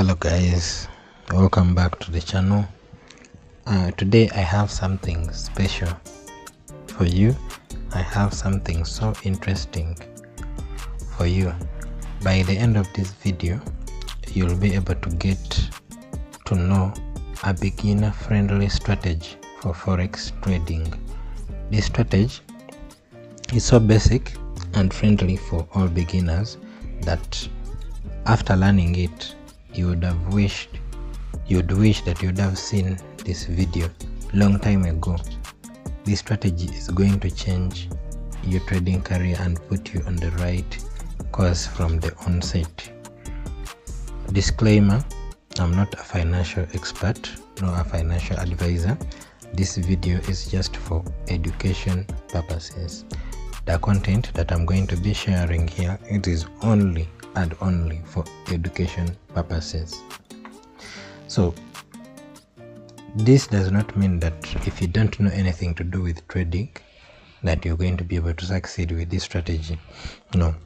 Hello guys, welcome back to the channel. Today I have something special for you. I have something so interesting for you. By the end of this video, you'll be able to get to know a beginner friendly strategy for forex trading. This strategy is so basic and friendly for all beginners that after learning it, you'd wish that you'd have seen this video long time ago. This strategy is going to change your trading career and put you on the right course from the onset. Disclaimer: I'm not a financial expert nor a financial advisor. This video is just for education purposes. The content that I'm going to be sharing here, it is only and only for education purposes. So this does not mean that if you don't know anything to do with trading that you're going to be able to succeed with this strategy. No.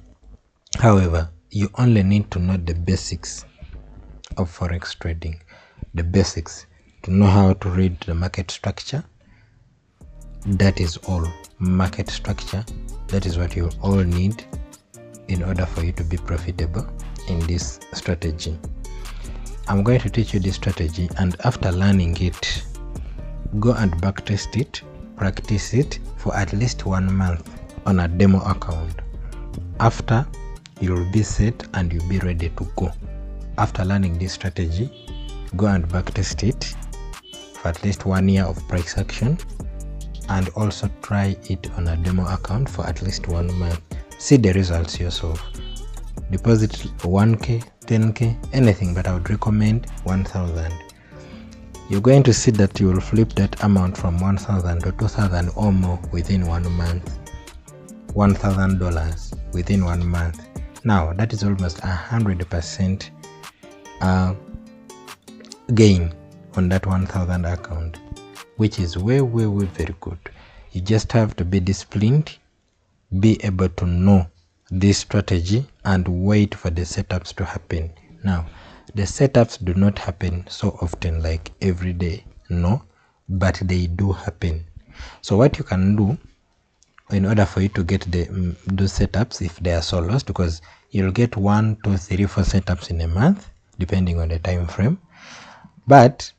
However, you only need to know the basics of forex trading, the basics, to know how to read the market structure. That is all. Market structure, that is what you all need in order for you to be profitable in this strategy. I'm going to teach you this strategy, and after learning it, go and backtest it, practice it for at least 1 month on a demo account. After, you'll be set and you'll be ready to go. After learning this strategy, go and backtest it for at least 1 year of price action, and also try it on a demo account for at least 1 month. See the results yourself. Deposit 1k, 10k, anything, but I would recommend 1000. You're going to see that you will flip that amount from 1000 to 2000 or more within 1 month. $1000 within 1 month. Now that is almost 100% gain on that 1000 account, which is way very good. You just have to be disciplined, be able to know this strategy, and wait for the setups to happen. Now, the setups do not happen so often like every day, no, but they do happen. So what you can do in order for you to get those setups, if they are so lost, because you'll get 1, 2, 3, 4 setups in a month depending on the time frame, but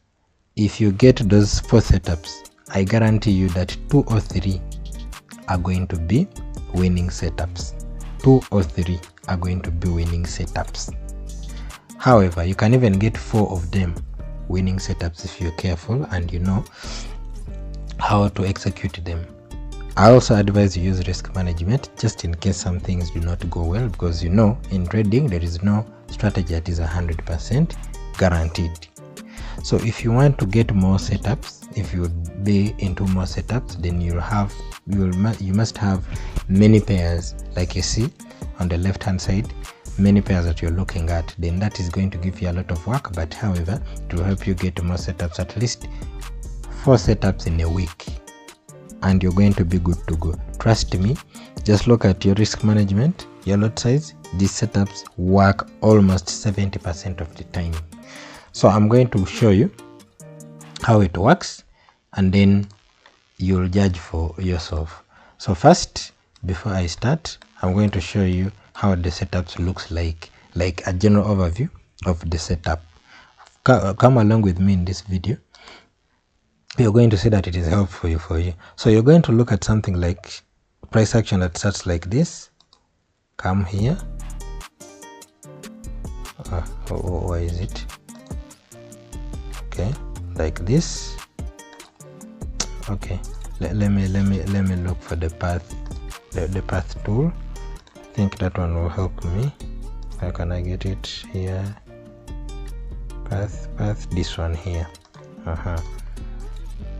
if you get those 4 setups, I guarantee you that 2 or 3 are going to be winning setups. 2 or 3 are going to be winning setups. However, you can even get 4 of them winning setups if you're careful and you know how to execute them. I also advise you use risk management just in case some things do not go well, because you know in trading there is no strategy that is 100% guaranteed. So if you want to get more setups, if you be into more setups, then you must have many pairs, like you see on the left hand side, many pairs that you're looking at. Then that is going to give you a lot of work, but however, to help you get more setups, at least 4 setups in a week, and you're going to be good to go. Trust me, just look at your risk management, your lot size. These setups work almost 70% of the time. So I'm going to show you how it works, and then you'll judge for yourself. So first, before I start, I'm going to show you how the setups looks like a general overview of the setup. Come along with me in this video. You're going to see that it is helpful for you. So you're going to look at something like price action that starts like this. Come here. Why is it? Okay, like this. Okay, let me look for the path, the path tool. I think that one will help me. How can I get it here? Path, this one here.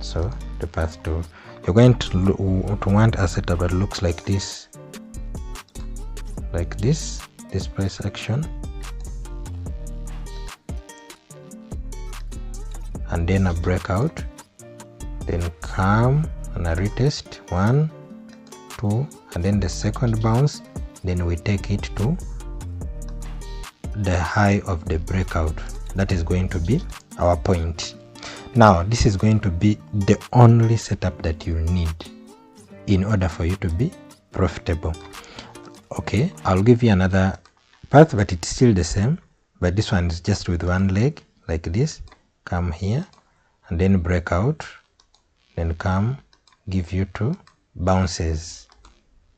So the path tool, you're going to want a setup that looks like this, this price action, and then a breakout, then come and a retest, 1, 2, and then the second bounce, then we take it to the high of the breakout. That is going to be our point. Now this is going to be the only setup that you need in order for you to be profitable. Okay, I'll give you another path, but it's still the same, but this one is just with one leg like this. Come here and then break out, then come, give you 2 bounces,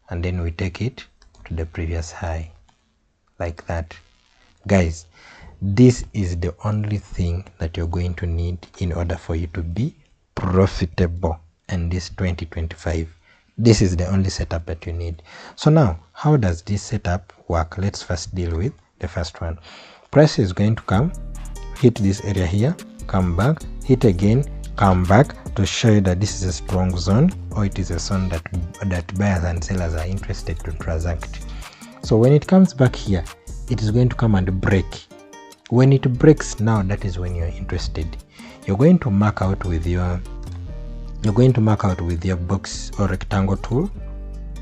and then we take it to the previous high like that. Guys, this is the only thing that you're going to need in order for you to be profitable in this 2025. This is the only setup that you need. So now, how does this setup work? Let's first deal with the first one. Price is going to come, hit this area here, come back, hit again, come back, to show you that this is a strong zone, or it is a zone that buyers and sellers are interested to transact. So when it comes back here, it is going to come and break. When it breaks, now that is when you're interested. You're going to mark out with your box or rectangle tool,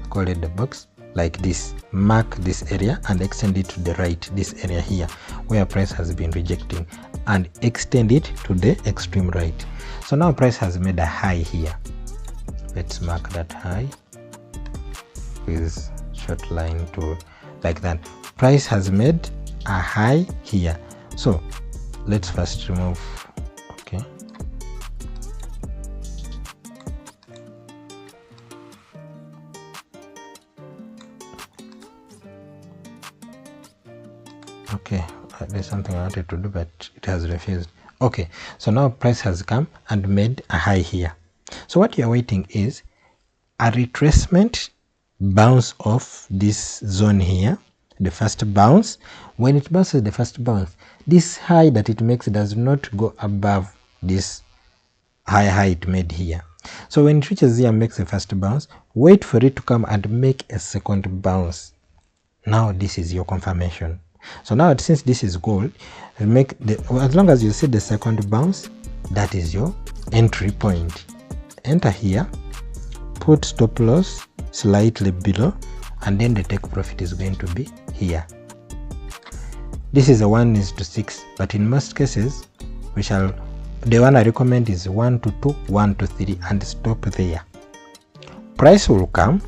call it the box, like this. Mark this area and extend it to the right, this area here where price has been rejecting, and extend it to the extreme right. So now price has made a high here. Let's mark that high with short line tool like that. Price has made a high here. So let's first remove, okay, there's something I wanted to do but it has refused. Okay, so now price has come and made a high here. So what you're waiting is a retracement bounce off this zone here, the first bounce. When it bounces the first bounce, this high that it makes does not go above this high it made here. So when it reaches here and makes the first bounce, wait for it to come and make a second bounce. Now this is your confirmation. So now since this is gold, as long as you see the second bounce, that is your entry point. Enter here, put stop loss slightly below, and then the take profit is going to be here. This is a 1:6, but in most cases the one I recommend is 1:2, 1:3, and stop there. Price will come,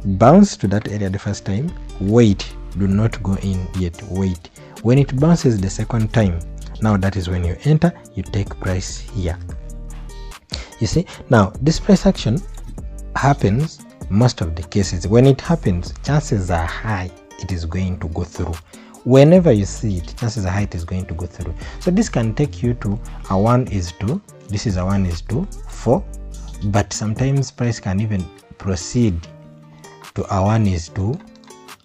bounce to that area the first time, wait, do not go in yet, wait. When it bounces the second time, now that is when you enter, you take price here. You see, now this price action happens most of the cases. When it happens, chances are high it is going to go through. Whenever you see it, chances are high it is going to go through. So this can take you to a 1:2, this is a 1:4, but sometimes price can even proceed to a 1:2,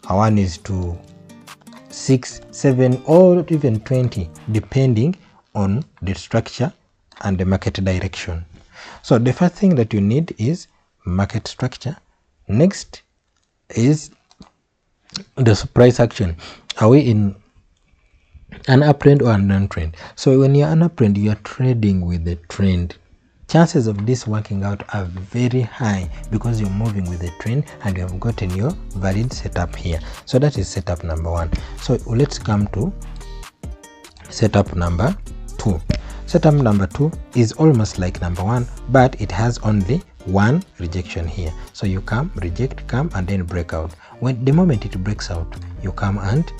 a 1:6, 7, or even 20, depending on the structure and the market direction. So the first thing that you need is market structure. Next is the price action. Are we in an uptrend or an downtrend? So when you're an uptrend, you are trading with the trend. Chances of this working out are very high because you're moving with the trend and you have gotten your valid setup here. So that is setup number 1. So let's come to setup number 2. Setup number 2 is almost like number 1, but it has only one rejection here. So you come, reject, come, and then break out. When the moment it breaks out, you come and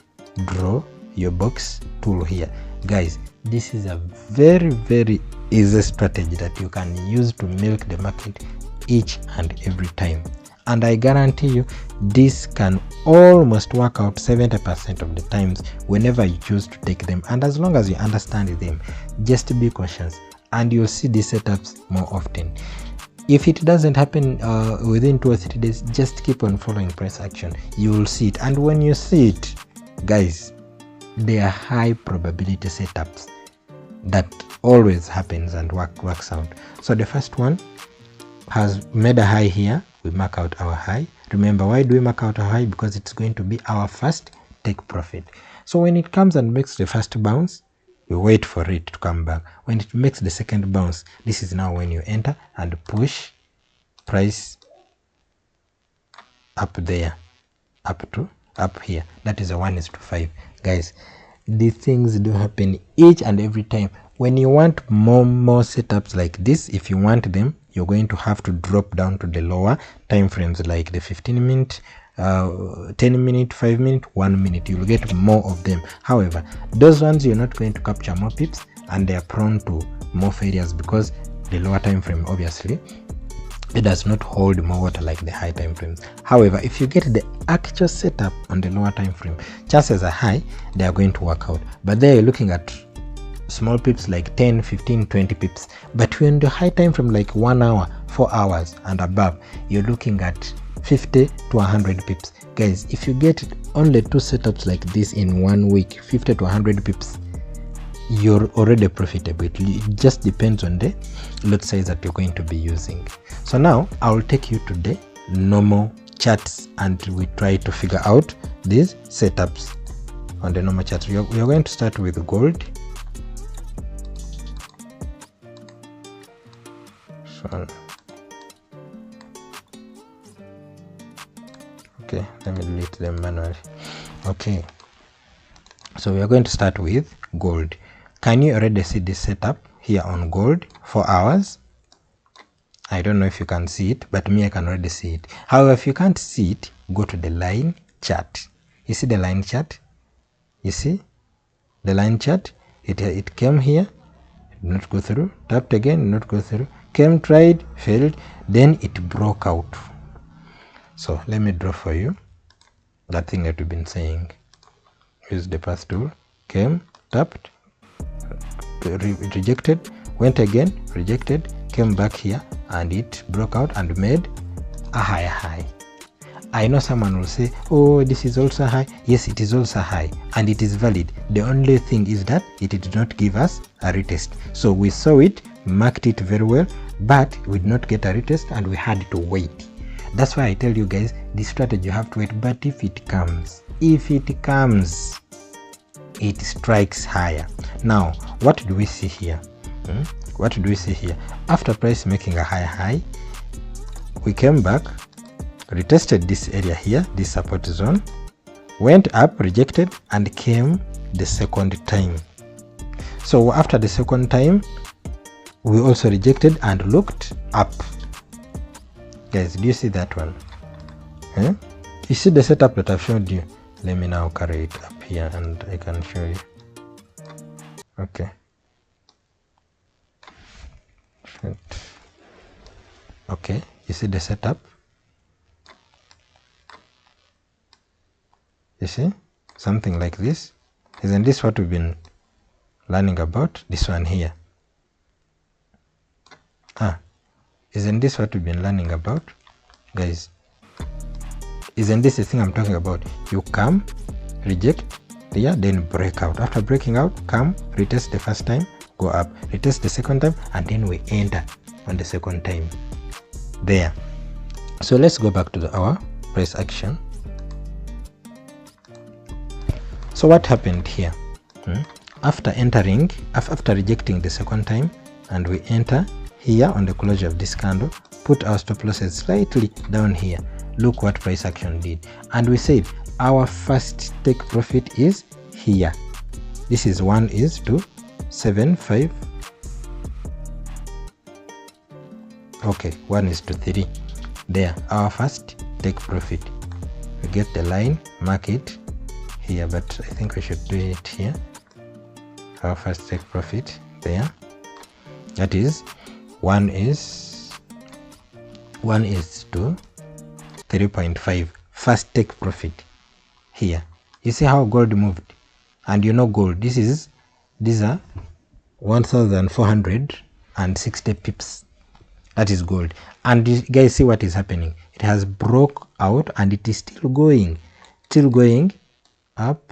draw your box tool here. Guys, this is a very easy strategy that you can use to milk the market each and every time, and I guarantee you this can almost work out 70% of the times whenever you choose to take them. And as long as you understand them, just be cautious and you'll see these setups more often. If it doesn't happen within 2 or 3 days, just keep on following price action, you will see it. And when you see it, guys, they are high probability setups that always happens and works out. So the first one has made a high here. We mark out our high. Remember, why do we mark out a high? Because it's going to be our first take profit. So when it comes and makes the first bounce, we wait for it to come back. When it makes the second bounce, this is now when you enter and push price up there, up here. That is a 1:5. Guys, these things do happen each and every time. When you want more setups like this, if you want them, you're going to have to drop down to the lower time frames, like the 15 minute, 10 minute, 5 minute, 1 minute. You'll get more of them. However, those ones you're not going to capture more pips, and they are prone to more failures because the lower time frame, obviously, it does not hold more water like the high time frames. However, if you get the actual setup on the lower time frame, chances are high they are going to work out. But there you're looking at small pips like 10, 15, 20 pips. But when the high time frame, like 1 hour, 4 hours and above, you're looking at 50 to 100 pips. Guys, if you get only 2 setups like this in 1 week, 50 to 100 pips, you're already profitable. It just depends on the lot size that you're going to be using. So now I'll take you to the normal charts and we try to figure out these setups on the normal charts. We are going to start with gold. So, okay, let me delete them manually. Okay, so we are going to start with gold. Can you already see this setup here on gold? 4 hours. I don't know if you can see it, but me, I can already see it. However, if you can't see it, go to the line chart. You see the line chart? You see the line chart? It came here, did not go through, tapped again, did not go through, came, tried, failed, then it broke out. So let me draw for you that thing that we've been saying. Use the path tool, came, tapped, rejected, went again, rejected, came back here, and it broke out and made a higher high. I know someone will say, oh, this is also high. Yes, it is also high and it is valid. The only thing is that it did not give us a retest. So we saw it, marked it very well, but we did not get a retest and we had to wait. That's why I tell you guys, this strategy you have to wait. But if it comes, it strikes higher. Now, what do we see here? What do we see here? After price making a higher high, we came back, retested this area here, this support zone, went up, rejected, and came the second time. So after the second time, we also rejected and looked up. Guys, do you see that one? You see the setup that I've showed you? Let me now carry it up here and I can show you. Okay. Okay, you see the setup? You see? Something like this. Isn't this what we've been learning about? This one here. Isn't this what we've been learning about? Guys, isn't this the thing I'm talking about? You come, reject, here, then break out. After breaking out, come, retest the first time, go up, retest the second time, and then we enter on the second time. There. So let's go back to our price action. So what happened here? After rejecting the second time, and we enter here on the closure of this candle, put our stop losses slightly down here. Look what price action did, and we said our first take profit is here. This is 1:7.5. Okay, 1:3. There, our first take profit. We get the line, mark it here, but I think we should do it here. Our first take profit there. That is 1:3.5. First take profit here. You see how gold moved, and you know gold. These are 1,460 pips. That is gold. And you guys see what is happening. It has broke out and it is still going up.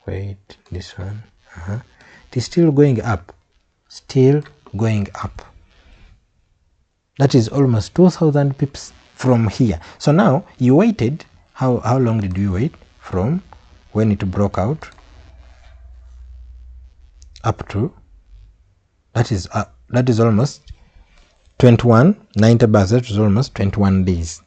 Wait, this one. It is still going up. That is almost 2,000 pips from here. So now you waited. How long did you wait from when it broke out up to? That is almost 90 bars. That is almost 21 days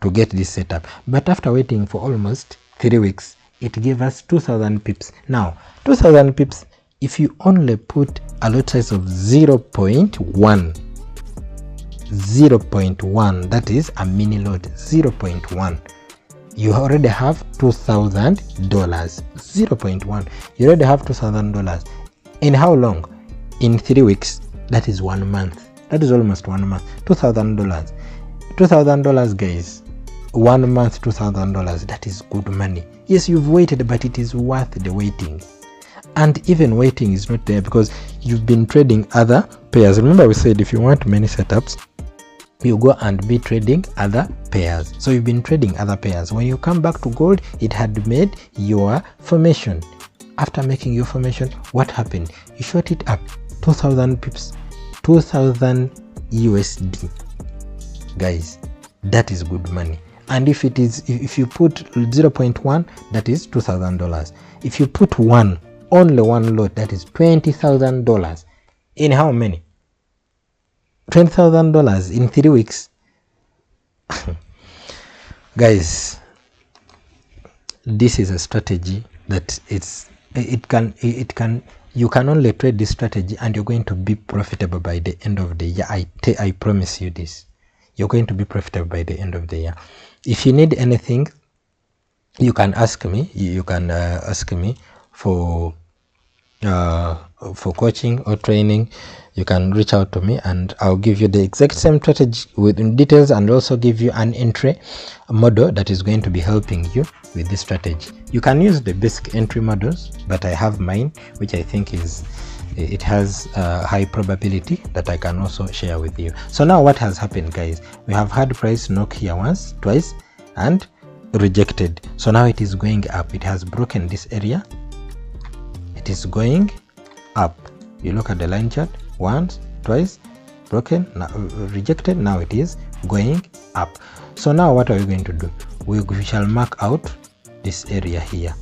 to get this setup. But after waiting for almost 3 weeks, it gave us 2000 pips. Now 2000 pips, if you only put a lot size of 0.1, that is a mini lot, 0.1, you already have $2,000. 0.1, you already have $2,000. In how long? In 3 weeks. That is 1 month. That is almost 1 month. $2,000. $2,000, guys. 1 month, $2,000. That is good money. Yes, you've waited, but it is worth the waiting. And even waiting is not there because you've been trading other pairs. Remember we said if you want many setups, you go and be trading other pairs. So you've been trading other pairs. When you come back to gold, it had made your formation. After making your formation, what happened? You shot it up 2000 pips, 2000 USD. Guys, that is good money. And if you put 0.1, that is $2,000. If you put only one lot, that is $20,000. In how many? $20,000 in 3 weeks. Guys, this is a strategy that you can only trade this strategy and you're going to be profitable by the end of the year. I promise you this. You're going to be profitable by the end of the year. If you need anything, you can ask me. You can ask me for coaching or training. You can reach out to me and I'll give you the exact same strategy with details, and also give you an entry model that is going to be helping you with this strategy. You can use the basic entry models, but I have mine, which I think it has a high probability that I can also share with you. So now what has happened, guys? We have had price knock here once, twice, and rejected. So now it is going up. It has broken this area. It is going up. You look at the line chart, once, twice, broken, now rejected. Now it is going up. So now what are we going to do? We shall mark out this area here.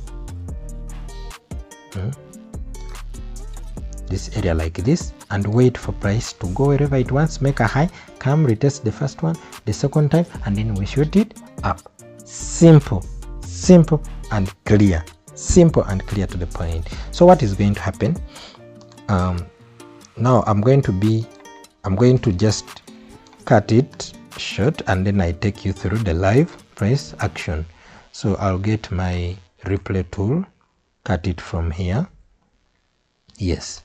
This area like this, and wait for price to go wherever it wants, make a high, come retest the first one, the second time, and then we shoot it up. Simple and clear. Simple and clear to the point. So what is going to happen? Now I'm going to just cut it short, and then I take you through the live price action. So I'll get my replay tool, cut it from here. Yes.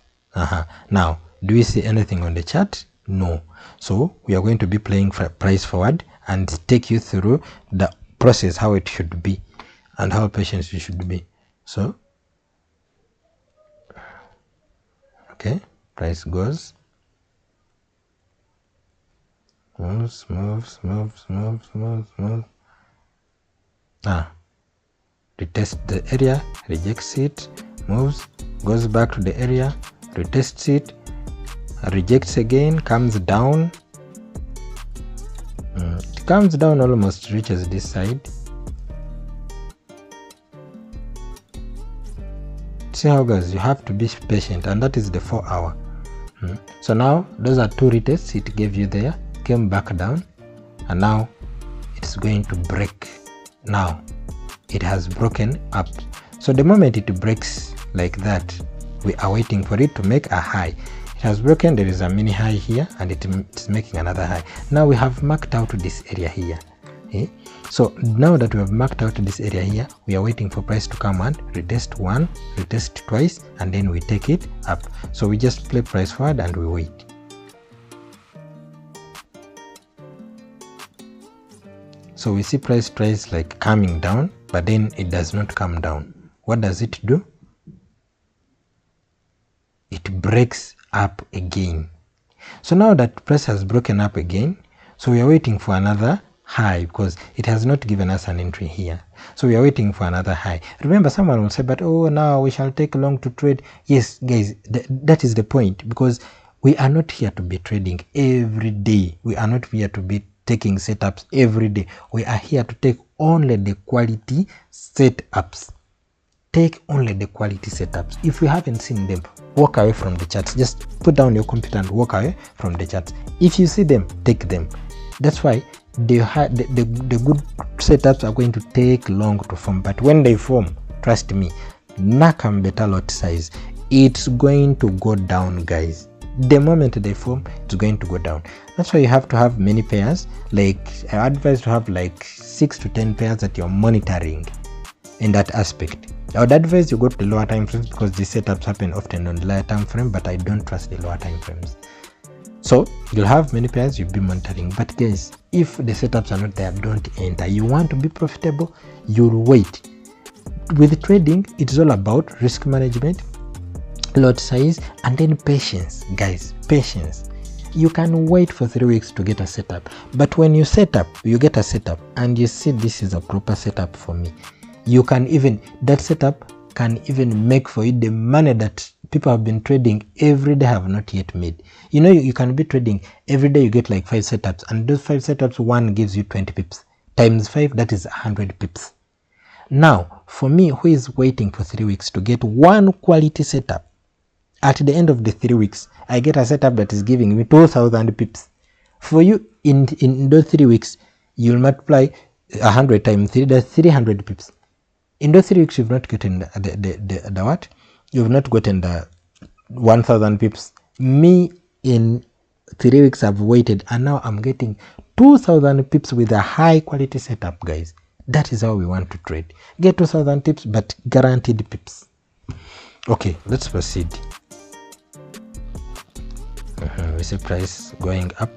Now, do we see anything on the chart? No. So we are going to be playing for price forward and take you through the process, how it should be and how patient you should be. So okay, price goes, moves. Retest the area, rejects it, moves, goes back to the area, retests it, rejects again, comes down. It comes down, almost reaches this side. See how, guys, you have to be patient, and that is the 4 hour. So now those are 2 retests it gave you there, came back down, and now it's going to break. Now it has broken up. So the moment it breaks like that, we are waiting for it to make a high. It has broken, there is a mini high here, and it's making another high. Now we have marked out this area here. Okay? So now that we have marked out this area here, we are waiting for price to come and retest one, retest twice, and then we take it up. So we just play price forward and we wait. So we see price tries like coming down, but then it does not come down. What does it do? It breaks up again. So now that price has broken up again, so we are waiting for another high because it has not given us an entry here. So we are waiting for another high. Remember, someone will say, but oh, now we shall take long to trade. Yes, guys, that is the point, because we are not here to be trading every day. We are not here to be taking setups every day. We are here to take only the quality setups. Take only the quality setups. If you haven't seen them, walk away from the charts. Just put down your computer and walk away from the charts. If you see them, take them. That's why the good setups are going to take long to form, but when they form, trust me, nakam better lot size, it's going to go down, guys. The moment they form, it's going to go down. That's why you have to have many pairs. Like, I advise to have like 6 to 10 pairs that you're monitoring in that aspect. I would advise you go to the lower time frames because these setups happen often on the lower time frame, but I don't trust the lower time frames. So you'll have many pairs, you'll be monitoring. But guys, if the setups are not there, don't enter. You want to be profitable, you'll wait. With trading, it's all about risk management, lot size, and then patience. Guys, patience. You can wait for 3 weeks to get a setup, but when you set up, you get a setup and you see this is a proper setup for me, you can even, that setup can even make for you the money that people have been trading every day have not yet made. You know, you can be trading every day, you get like 5 setups, and those 5 setups, one gives you 20 pips times 5, that is 100 pips. Now for me, who is waiting for 3 weeks to get one quality setup, at the end of the 3 weeks I get a setup that is giving me 2000 pips. For you, in those 3 weeks, you'll multiply 100 times 3, that's 300 pips. In those 3 weeks, you've not gotten the what? You've not gotten the 1000 pips. Me, in 3 weeks, I've waited, and now I'm getting 2000 pips with a high quality setup, guys. That is how we want to trade. Get 2000 pips, but guaranteed pips. Okay, let's proceed. We see price going up,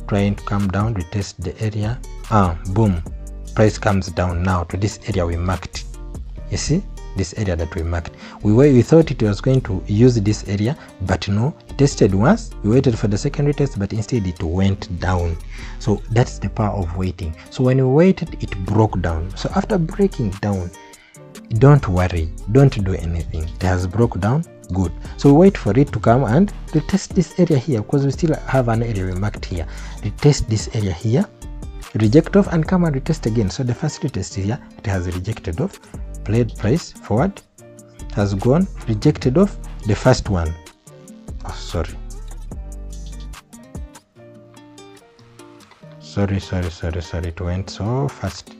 trying to come down, retest the area. Boom. Price comes down now to this area we marked. You see this area that we marked, we thought it was going to use this area, but no, it tested once, we waited for the secondary test, but instead it went down. So that's the power of waiting. So when we waited, it broke down. So after breaking down, don't worry, don't do anything. It has broke down, good. So we wait for it to come and retest this area here, because we still have an area we marked here. Retest this area here, reject off, and come and retest again. So the first retest here, it has rejected off, played price forward, has gone, rejected off the first one. Oh, sorry, it went so fast.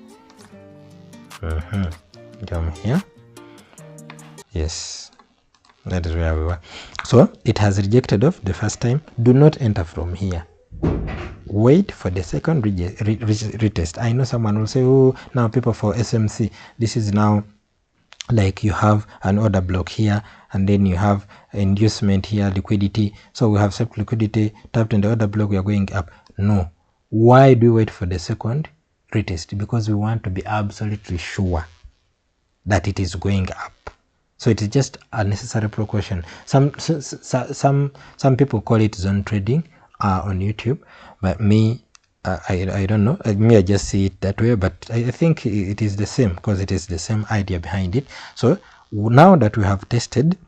Come here. Yes, that is where we were. So it has rejected off the first time. Do not enter from here. Wait for the second retest. I know someone will say, oh, now people for SMC, this is now like you have an order block here, and then you have inducement here, liquidity. So we have set liquidity, tapped in the order block, we are going up. No. Why do we wait for the second retest? Because we want to be absolutely sure that it is going up. So it is just a necessary precaution. Some people call it zone trading on YouTube, but me, I don't know. Me, I just see it that way, but I think it is the same, because it is the same idea behind it. So now that we have tested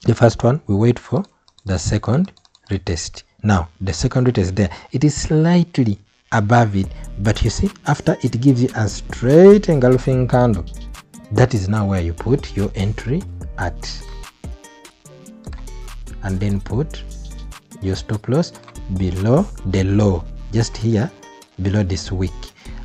the first one, we wait for the second retest. Now the second retest there, it is slightly above it, but you see, after it gives you a straight engulfing candle, that is now where you put your entry at, and then put your stop loss below the low, just here below this wick.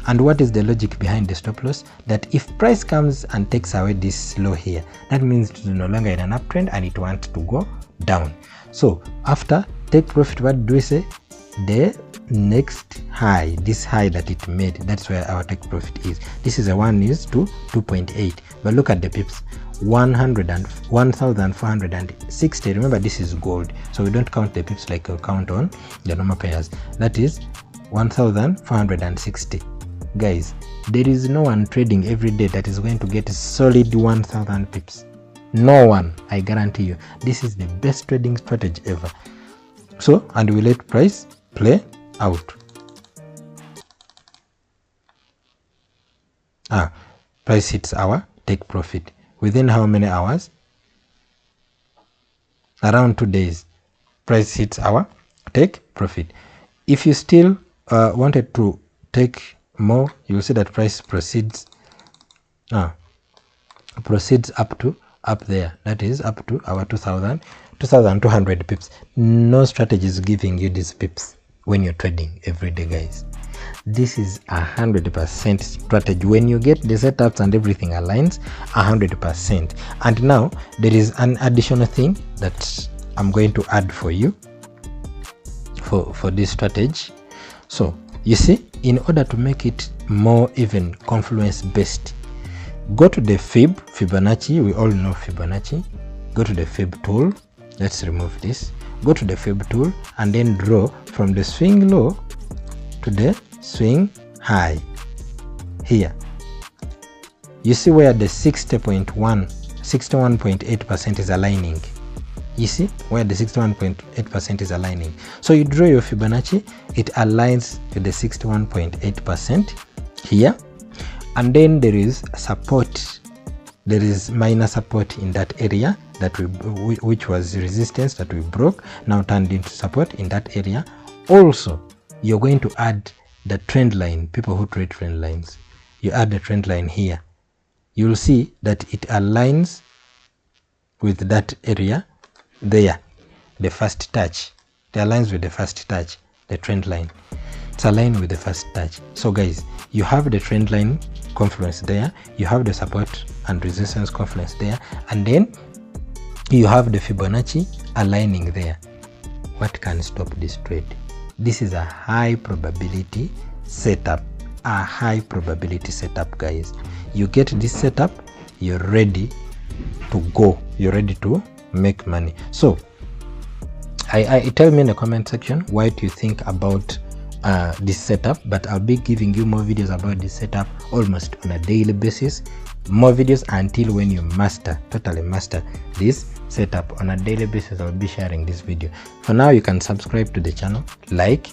And what is the logic behind the stop loss? That if price comes and takes away this low here, that means it is no longer in an uptrend and it wants to go down. So after take profit, what do we say? The next high, this high that it made, that's where our take profit is. This is a one is to 2.8, but look at the pips, 1460. Remember, this is gold, so we don't count the pips like we count on the normal pairs. That is 1460. Guys, there is no one trading every day that is going to get a solid 1000 pips. No one, I guarantee you. This is the best trading strategy ever. So, and we let price play out. Price hits our take profit within how many hours? Around 2 days. Price hits our take profit. If you still wanted to take more, you will see that price proceeds up there, that is up to our 2200 pips. No strategy is giving you these pips when you're trading every day, guys. this is 100% strategy. When you get the setups and everything aligns 100%. And now there is an additional thing that I'm going to add for you for this strategy. So you see, in order to make it more even confluence based, go to the Fibonacci. We all know Fibonacci. Go to the Fib tool. Let's remove this. Go to the Fib tool and then draw from the swing low to the swing high. Here you see where the 61.8% is aligning. You see where the 61.8% is aligning. So you draw your Fibonacci, it aligns with the 61.8% here, and then there is support. There is minor support in that area that which was resistance that we broke, now turned into support in that area. Also, you're going to add the trend line. People who trade trend lines, you add the trend line here. You'll see that it aligns with that area there, the first touch. It aligns with the first touch, the trend line. It's aligned with the first touch. So guys, you have the trend line confluence there, you have the support and resistance confluence there, and then you have the Fibonacci aligning there. What can stop this trade? This is a high probability setup. A high probability setup, guys. You get this setup, you're ready to go. You're ready to make money. So I tell me in the comment section what you think about this setup, but I'll be giving you more videos about this setup almost on a daily basis. More videos until when you totally master this setup on a daily basis. I'll be sharing this video. For now, you can subscribe to the channel, like,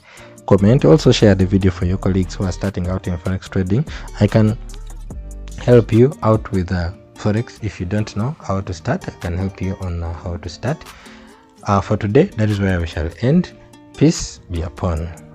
comment, also share the video for your colleagues who are starting out in forex trading. I can help you out with forex. If you don't know how to start, I can help you on how to start. For today, that is where we shall end. Peace be upon.